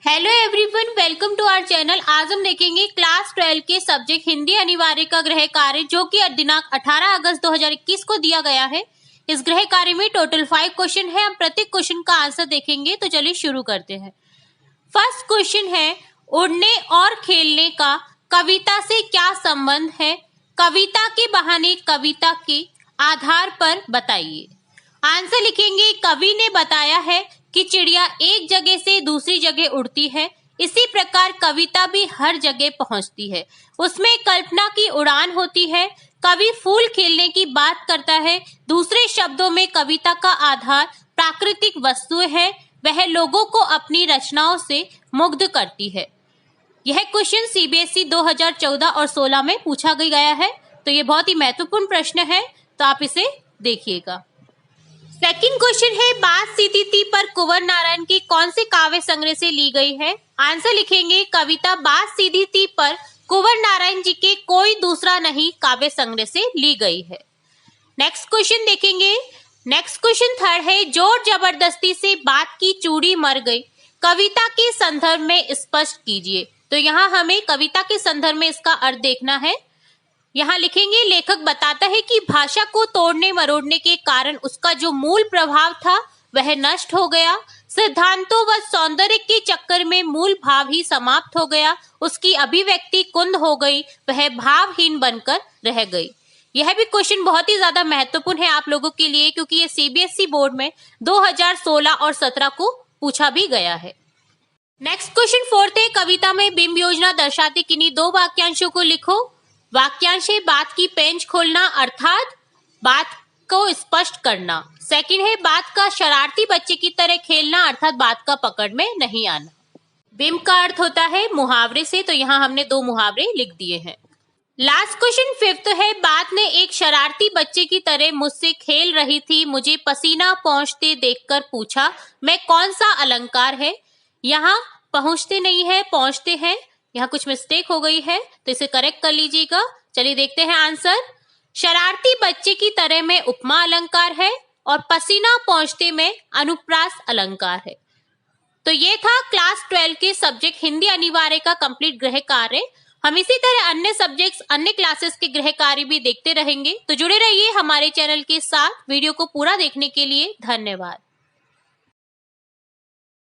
Hello everyone, welcome to our channel. आज हम देखेंगे क्लास 12 के सब्जेक्ट हिंदी अनिवार्य का गृह कार्य जो कि दिनांक 18 अगस्त 2021 को दिया गया है। इस गृह कार्य में टोटल 5 क्वेश्चन है। हम प्रत्येक क्वेश्चन का आंसर देखेंगे, तो चलिए शुरू करते हैं। फर्स्ट क्वेश्चन है, उड़ने और खेलने का कविता से क्या संबंध है? कविता के बहाने कविता के आधार पर बताइए। आंसर लिखेंगे, कवि ने बताया है कि चिड़िया एक जगह से दूसरी जगह उड़ती है, इसी प्रकार कविता भी हर जगह पहुंचती है। उसमें कल्पना की उड़ान होती है। कवि फूल खेलने की बात करता है। दूसरे शब्दों में कविता का आधार प्राकृतिक वस्तुएं हैं। वह लोगों को अपनी रचनाओं से मुग्ध करती है। यह क्वेश्चन सीबीएसई 2014 और 16 में पूछा गया है, तो ये बहुत ही महत्वपूर्ण प्रश्न है, तो आप इसे देखिएगा। सेकंड क्वेश्चन है, बात सीधी थी पर कुंवर नारायण की कौन से काव्य संग्रह से ली गई है? आंसर लिखेंगे, कविता बात सीधी थी पर कुंवर नारायण जी के कोई दूसरा नहीं काव्य संग्रह से ली गई है। नेक्स्ट क्वेश्चन देखेंगे। नेक्स्ट क्वेश्चन थर्ड है, जोर जबरदस्ती से बात की चूड़ी मर गई, कविता के संदर्भ में स्पष्ट कीजिए। तो यहाँ हमें कविता के संदर्भ में इसका अर्थ देखना है। यहाँ लिखेंगे, लेखक बताता है कि भाषा को तोड़ने मरोड़ने के कारण उसका जो मूल प्रभाव था वह नष्ट हो गया। सिद्धांतों व सौंदर्य के चक्कर में मूल भाव ही समाप्त हो गया। उसकी अभिव्यक्ति कुंद हो गई, वह भावहीन बनकर रह गई। यह भी क्वेश्चन बहुत ही ज्यादा महत्वपूर्ण है आप लोगों के लिए, क्योंकि ये सीबीएसई बोर्ड में 2016 और 17 को पूछा भी गया है। नेक्स्ट क्वेश्चन फोर्थ है, कविता में बिंब योजना दर्शाते किन्हीं दो वाक्यांशों को लिखो। वाक्यांश है, बात की पेंच खोलना अर्थात बात को स्पष्ट करना। सेकंड है, बात का शरारती बच्चे की तरह खेलना अर्थात बात का पकड़ में नहीं आना। बिंब का अर्थ होता है मुहावरे से, तो यहाँ हमने 2 मुहावरे लिख दिए हैं। लास्ट क्वेश्चन फिफ्थ है, बात ने एक शरारती बच्चे की तरह मुझसे खेल रही थी, मुझे पसीना पहुंचते देखकर पूछा, मैं कौन सा अलंकार है? यहाँ पहुंचते नहीं है, पहुंचते हैं। यहाँ कुछ मिस्टेक हो गई है, तो इसे करेक्ट कर लीजिएगा। चलिए देखते हैं आंसर। शरारती बच्चे की तरह में उपमा अलंकार है और पसीना पहुंचते में अनुप्रास अलंकार है। तो ये था क्लास 12 के सब्जेक्ट हिंदी अनिवार्य का कंप्लीट गृह कार्य। हम इसी तरह अन्य सब्जेक्ट्स, अन्य क्लासेस के गृह कार्य भी देखते रहेंगे, तो जुड़े रहिए हमारे चैनल के साथ। वीडियो को पूरा देखने के लिए धन्यवाद।